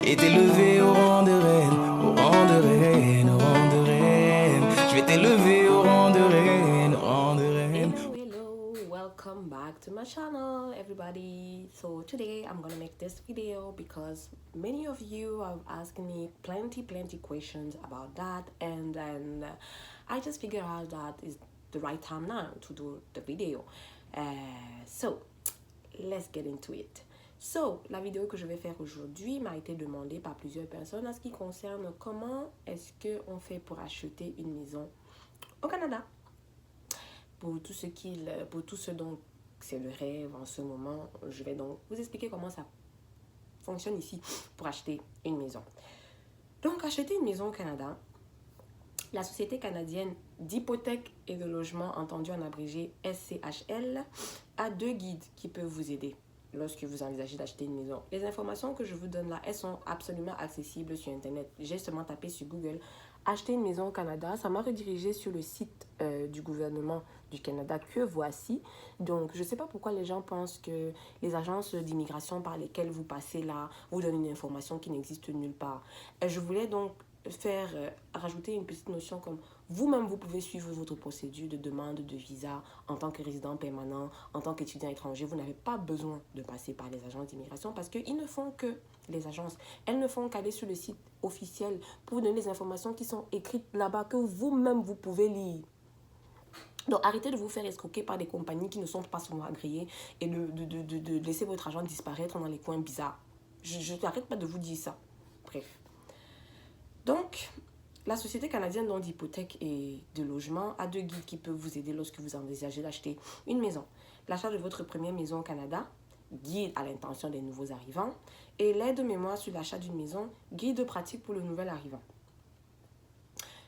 et t'élever au rang de reine, au rang de reine, au rang de reine. Je vais t'élever au rang de reine, au rang de reine. Hello, welcome back to my channel, everybody. So today I'm gonna make this video because many of you have asked me plenty questions about that, and then I just figured out that is the right time now to do the video. So let's get into it. So, la vidéo que je vais faire aujourd'hui m'a été demandée par plusieurs personnes en ce qui concerne comment est-ce qu'on fait pour acheter une maison au Canada. Pour tout ce dont c'est le rêve en ce moment, je vais donc vous expliquer comment ça fonctionne ici pour acheter une maison. Donc, acheter une maison au Canada, la Société canadienne d'hypothèque et de logement, entendue en abrégé SCHL, a 2 guides qui peuvent vous aider lorsque vous envisagez d'acheter une maison. Les informations que je vous donne là, elles sont absolument accessibles sur Internet. J'ai seulement tapé sur Google « Acheter une maison au Canada ». Ça m'a redirigé sur le site du gouvernement du Canada que voici. Donc, je ne sais pas pourquoi les gens pensent que les agences d'immigration par lesquelles vous passez là vous donnent une information qui n'existe nulle part. Je voulais donc rajouter une petite notion comme vous-même, vous pouvez suivre votre procédure de demande de visa en tant que résident permanent, en tant qu'étudiant étranger. Vous n'avez pas besoin de passer par les agences d'immigration parce qu'ils ne font que, les agences, elles ne font qu'aller sur le site officiel pour vous donner les informations qui sont écrites là-bas que vous-même, vous pouvez lire. Donc, arrêtez de vous faire escroquer par des compagnies qui ne sont pas souvent agréées et de laisser votre argent disparaître dans les coins bizarres. Je n'arrête pas de vous dire ça. Bref. Donc, la Société canadienne d'hypothèque et de logement a 2 guides qui peuvent vous aider lorsque vous envisagez d'acheter une maison. L'achat de votre première maison au Canada, guide à l'intention des nouveaux arrivants, et l'aide de mémoire sur l'achat d'une maison, guide pratique pour le nouvel arrivant.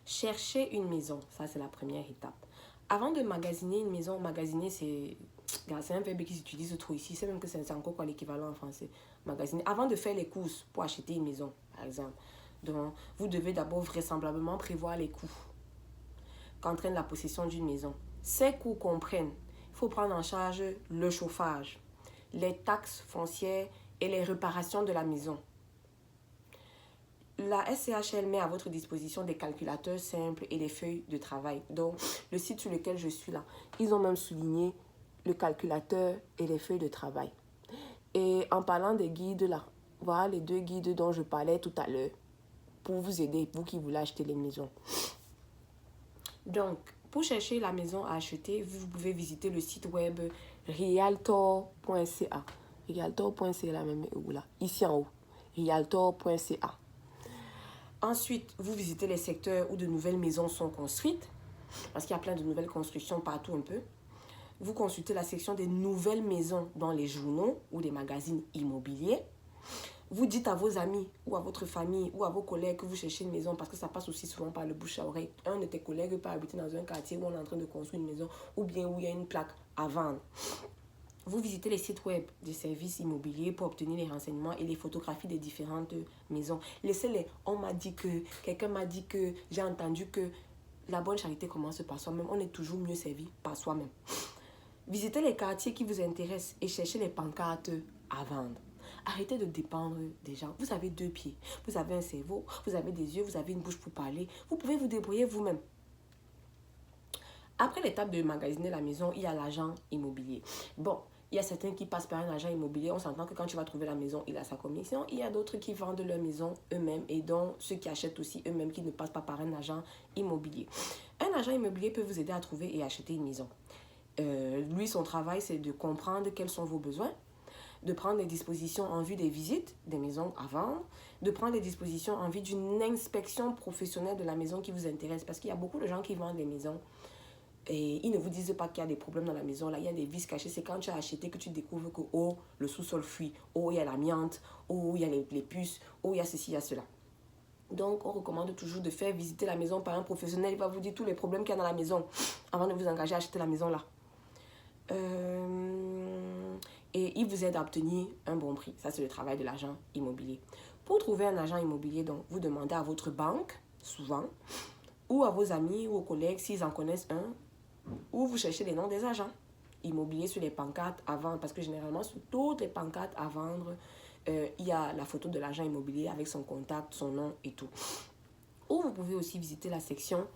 Chercher une maison, ça c'est la première étape. Avant de magasiner une maison, magasiner c'est un verbe qui s'utilise trop ici, c'est même que c'est encore quoi l'équivalent en français. Magasiner, avant de faire les courses pour acheter une maison, par exemple. Donc, vous devez d'abord vraisemblablement prévoir les coûts qu'entraîne la possession d'une maison. Ces coûts comprennent, il faut prendre en charge le chauffage, les taxes foncières et les réparations de la maison. La SCHL met à votre disposition des calculateurs simples et des feuilles de travail. Donc, le site sur lequel je suis là, ils ont même souligné le calculateur et les feuilles de travail. Et en parlant des guides là, voilà les 2 guides dont je parlais tout à l'heure, pour vous aider, vous qui voulez acheter les maisons. Donc, pour chercher la maison à acheter, vous pouvez visiter le site web realtor.ca. Realtor.ca là même, là, ici en haut. Realtor.ca. Ensuite, vous visitez les secteurs où de nouvelles maisons sont construites, parce qu'il y a plein de nouvelles constructions partout un peu. Vous consultez la section des nouvelles maisons dans les journaux ou des magazines immobiliers. Vous dites à vos amis ou à votre famille ou à vos collègues que vous cherchez une maison parce que ça passe aussi souvent par le bouche à oreille. Un de tes collègues peut habiter dans un quartier où on est en train de construire une maison ou bien où il y a une plaque à vendre. Vous visitez les sites web des services immobiliers pour obtenir les renseignements et les photographies des différentes maisons. Laissez-les. On m'a dit que, quelqu'un m'a dit que, j'ai entendu que. La bonne charité commence par soi-même. On est toujours mieux servi par soi-même. Visitez les quartiers qui vous intéressent et cherchez les pancartes à vendre. Arrêtez de dépendre des gens. Vous avez 2 pieds, vous avez un cerveau, vous avez des yeux, vous avez une bouche pour parler. Vous pouvez vous débrouiller vous-même. Après l'étape de magasiner la maison, il y a l'agent immobilier. Bon, il y a certains qui passent par un agent immobilier. On s'entend que quand tu vas trouver la maison, il a sa commission. Il y a d'autres qui vendent leur maison eux-mêmes et dont ceux qui achètent aussi eux-mêmes qui ne passent pas par un agent immobilier. Un agent immobilier peut vous aider à trouver et acheter une maison. Lui, son travail, c'est de comprendre quels sont vos besoins, de prendre des dispositions en vue des visites des maisons à vendre, de prendre des dispositions en vue d'une inspection professionnelle de la maison qui vous intéresse. Parce qu'il y a beaucoup de gens qui vendent des maisons et ils ne vous disent pas qu'il y a des problèmes dans la maison. Là, il y a des vices cachés. C'est quand tu as acheté que tu découvres que oh, le sous-sol fuit, oh, il y a l'amiante, oh, il y a les puces, oh, il y a ceci, il y a cela. Donc, on recommande toujours de faire visiter la maison par un professionnel. Il va vous dire tous les problèmes qu'il y a dans la maison avant de vous engager à acheter la maison là. Et il vous aide à obtenir un bon prix. Ça, c'est le travail de l'agent immobilier. Pour trouver un agent immobilier, donc, vous demandez à votre banque, souvent, ou à vos amis ou aux collègues, s'ils en connaissent un, ou vous cherchez les noms des agents immobiliers sur les pancartes à vendre, parce que généralement, sur toutes les pancartes à vendre, il y a la photo de l'agent immobilier avec son contact, son nom et tout. Ou vous pouvez aussi visiter la section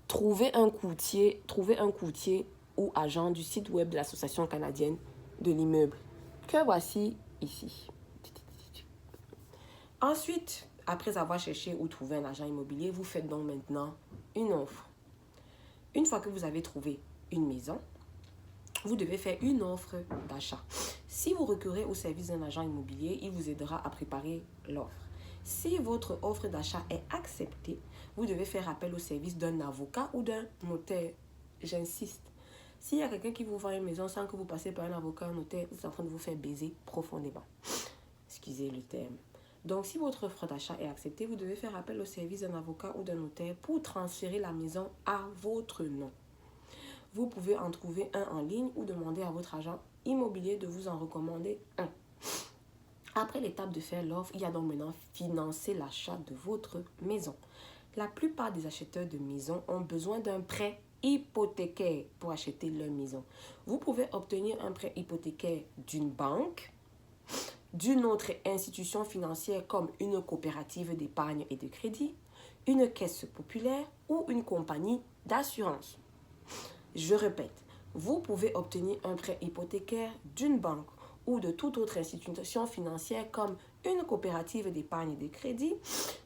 trouver un courtier ou agent du site web de l'Association canadienne de l'immeuble, que voici ici. Ensuite, après avoir cherché ou trouvé un agent immobilier, vous faites donc maintenant une offre. Une fois que vous avez trouvé une maison, vous devez faire une offre d'achat. Si vous recourez au service d'un agent immobilier, il vous aidera à préparer l'offre. Si votre offre d'achat est acceptée, vous devez faire appel au service d'un avocat ou d'un notaire. J'insiste. S'il y a quelqu'un qui vous vend une maison sans que vous passez par un avocat ou un notaire, vous êtes en train de vous faire baiser profondément. Excusez le terme. Donc, si votre offre d'achat est acceptée, vous devez faire appel au service d'un avocat ou d'un notaire pour transférer la maison à votre nom. Vous pouvez en trouver un en ligne ou demander à votre agent immobilier de vous en recommander un. Après l'étape de faire l'offre, il y a donc maintenant financer l'achat de votre maison. La plupart des acheteurs de maisons ont besoin d'un prêt hypothécaire pour acheter leur maison. Vous pouvez obtenir un prêt hypothécaire d'une banque, d'une autre institution financière comme une coopérative d'épargne et de crédit, une caisse populaire ou une compagnie d'assurance. Je répète, vous pouvez obtenir un prêt hypothécaire d'une banque ou de toute autre institution financière comme une coopérative d'épargne et de crédit,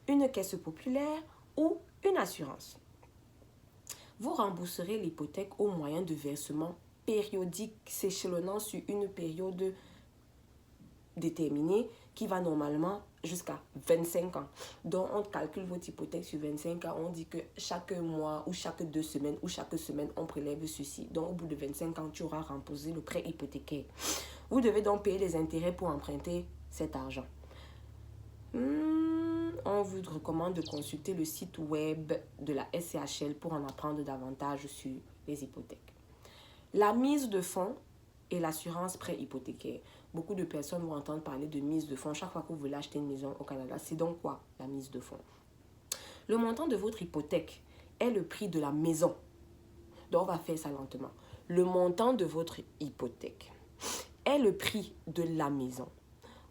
une caisse populaire ou une assurance. Vous rembourserez l'hypothèque au moyen de versements périodiques s'échelonnant sur une période déterminée qui va normalement jusqu'à 25 ans. Donc, on calcule votre hypothèque sur 25 ans. On dit que chaque mois ou chaque 2 semaines ou chaque semaine, on prélève ceci. Donc, au bout de 25 ans, tu auras remboursé le prêt hypothécaire. Vous devez donc payer les intérêts pour emprunter cet argent. On vous recommande de consulter le site web de la SCHL pour en apprendre davantage sur les hypothèques. La mise de fonds et l'assurance prêt hypothécaire. Beaucoup de personnes vont entendre parler de mise de fonds chaque fois que vous voulez acheter une maison au Canada. C'est donc quoi la mise de fonds? Le montant de votre hypothèque est le prix de la maison. Donc on va faire ça lentement. Le montant de votre hypothèque est le prix de la maison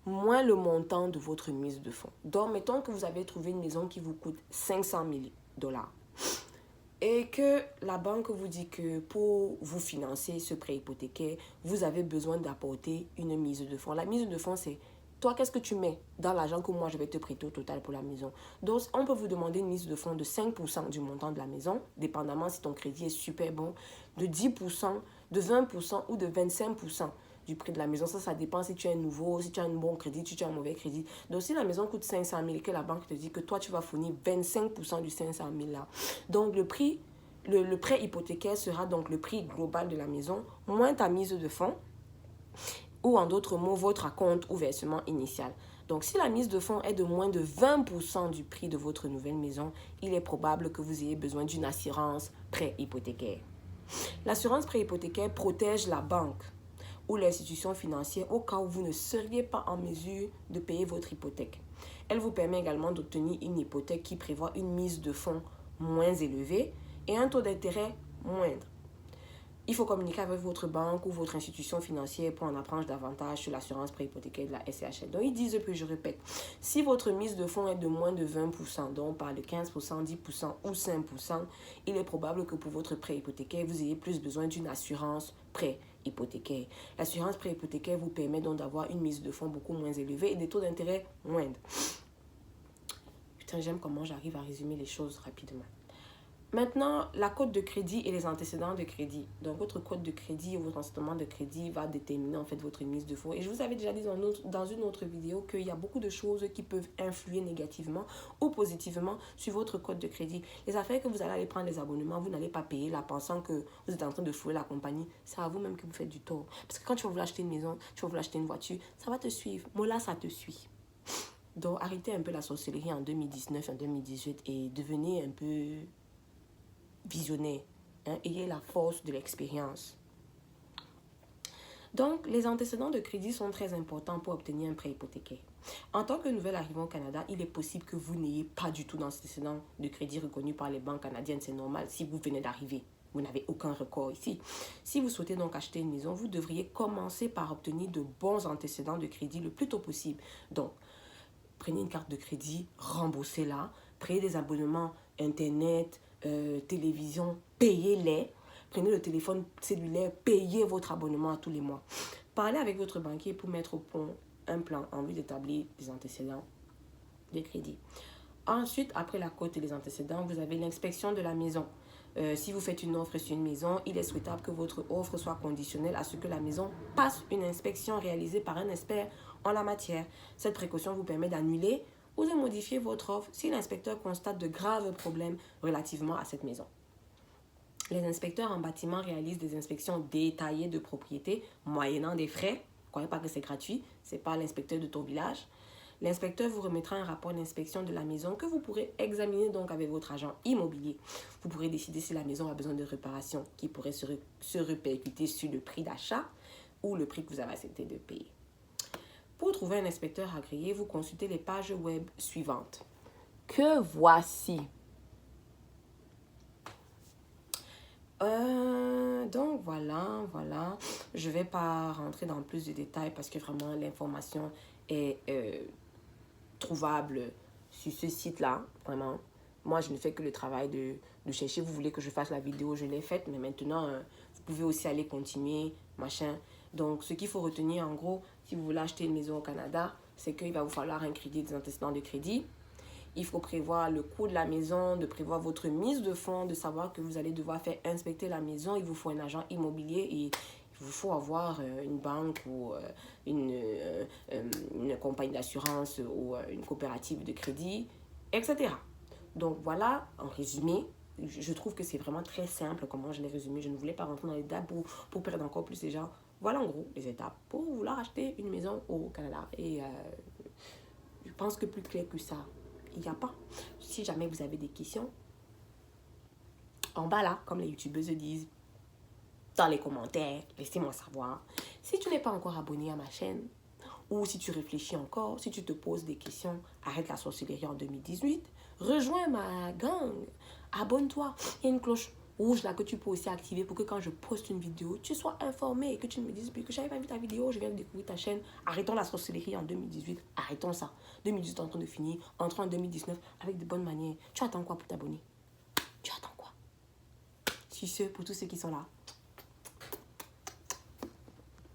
moins le montant de votre mise de fonds. Donc mettons que vous avez trouvé une maison qui vous coûte 500 000 $ et que la banque vous dit que pour vous financer ce prêt hypothécaire, vous avez besoin d'apporter une mise de fonds. La mise de fonds, c'est toi, qu'est-ce que tu mets dans l'argent que moi, je vais te prêter au total pour la maison. Donc, on peut vous demander une mise de fonds de 5% du montant de la maison, dépendamment si ton crédit est super bon, de 10%, de 20% ou de 25% du prix de la maison. Ça dépend si tu es nouveau, si tu as un bon crédit, si tu as un mauvais crédit. Donc, si la maison coûte 500 000 et que la banque te dit que toi, tu vas fournir 25% du 500 000 là. Donc, le prêt hypothécaire sera donc le prix global de la maison, moins ta mise de fonds, ou en d'autres mots, votre acompte ou versement initial. Donc, si la mise de fonds est de moins de 20% du prix de votre nouvelle maison, il est probable que vous ayez besoin d'une assurance prêt hypothécaire. L'assurance prêt hypothécaire protège la banque ou l'institution financière au cas où vous ne seriez pas en mesure de payer votre hypothèque. Elle vous permet également d'obtenir une hypothèque qui prévoit une mise de fonds moins élevée et un taux d'intérêt moindre. Il faut communiquer avec votre banque ou votre institution financière pour en apprendre davantage sur l'assurance pré-hypothécaire de la SCHL. Donc, ils disent, puis je répète, si votre mise de fonds est de moins de 20%, donc on parle de 15%, 10% ou 5%, il est probable que pour votre prêt hypothécaire, vous ayez plus besoin d'une assurance prêt hypothécaire. L'assurance prêt hypothécaire vous permet donc d'avoir une mise de fonds beaucoup moins élevée et des taux d'intérêt moindres. Putain, j'aime comment j'arrive à résumer les choses rapidement. Maintenant, la cote de crédit et les antécédents de crédit. Donc, votre cote de crédit ou votre antécédent de crédit va déterminer en fait votre mise de fonds. Et je vous avais déjà dit dans une autre vidéo qu'il y a beaucoup de choses qui peuvent influer négativement ou positivement sur votre cote de crédit. Les affaires que vous allez aller prendre les abonnements, vous n'allez pas payer là pensant que vous êtes en train de fouler la compagnie. C'est à vous-même que vous faites du tort. Parce que quand tu vas vouloir acheter une maison, tu vas vouloir acheter une voiture, ça va te suivre. Moi là, ça te suit. Donc, arrêtez un peu la sorcellerie en 2019, en 2018 et devenez un peu visionnaire, ayez la force de l'expérience. Donc, les antécédents de crédit sont très importants pour obtenir un prêt hypothécaire. En tant que nouvel arrivant au Canada, il est possible que vous n'ayez pas du tout d'antécédents de crédit reconnus par les banques canadiennes. C'est normal si vous venez d'arriver. vous n'avez aucun recours ici. Si vous souhaitez donc acheter une maison, vous devriez commencer par obtenir de bons antécédents de crédit le plus tôt possible. Donc, prenez une carte de crédit, remboursez-la, prenez des abonnements Internet, télévision, payez-les. Prenez le téléphone cellulaire, payez votre abonnement à tous les mois. Parlez avec votre banquier pour mettre au point un plan en vue d'établir des antécédents de crédit. Ensuite, après la cote et les antécédents, vous avez l'inspection de la maison. Si vous faites une offre sur une maison, il est souhaitable que votre offre soit conditionnelle à ce que la maison passe une inspection réalisée par un expert en la matière. Cette précaution vous permet d'annuler ou de modifier votre offre si l'inspecteur constate de graves problèmes relativement à cette maison. Les inspecteurs en bâtiment réalisent des inspections détaillées de propriété moyennant des frais. Ne croyez pas que c'est gratuit, ce n'est pas l'inspecteur de ton village. L'inspecteur vous remettra un rapport d'inspection de la maison que vous pourrez examiner donc avec votre agent immobilier. Vous pourrez décider si la maison a besoin de réparations qui pourraient se répercuter sur le prix d'achat ou le prix que vous avez accepté de payer. Pour trouver un inspecteur agréé, vous consultez les pages web suivantes. Que voici. Donc voilà. Je ne vais pas rentrer dans plus de détails parce que vraiment l'information est trouvable sur ce site-là, vraiment. Moi, je ne fais que le travail de chercher. Vous voulez que je fasse la vidéo, je l'ai faite, mais maintenant, vous pouvez aussi aller continuer, machin. Donc, ce qu'il faut retenir, en gros, si vous voulez acheter une maison au Canada, c'est qu'il va vous falloir un crédit, des antécédents de crédit. Il faut prévoir le coût de la maison, de prévoir votre mise de fonds, de savoir que vous allez devoir faire inspecter la maison. Il vous faut un agent immobilier et il vous faut avoir une banque ou une compagnie d'assurance ou une coopérative de crédit, etc. Donc voilà, en résumé, je trouve que c'est vraiment très simple comment je l'ai résumé. Je ne voulais pas rentrer dans les détails pour perdre encore plus les gens. Voilà en gros les étapes pour vouloir acheter une maison au Canada. Et je pense que plus clair que ça, il n'y a pas. Si jamais vous avez des questions, en bas là, comme les youtubeuses disent, dans les commentaires, laissez-moi savoir. Si tu n'es pas encore abonné à ma chaîne, ou si tu réfléchis encore, si tu te poses des questions, arrête la sorcellerie en 2018, rejoins ma gang, abonne-toi. Il y a une cloche rouge là que tu peux aussi activer pour que quand je poste une vidéo, tu sois informé et que tu me dises que j'avais pas vu ta vidéo, je viens de découvrir ta chaîne. Arrêtons la sorcellerie en 2018, arrêtons ça. 2018 est en train de finir, entrons en 2019 avec de bonnes manières. Tu attends quoi pour t'abonner? Tu attends quoi? Sur ce, pour tous ceux qui sont là,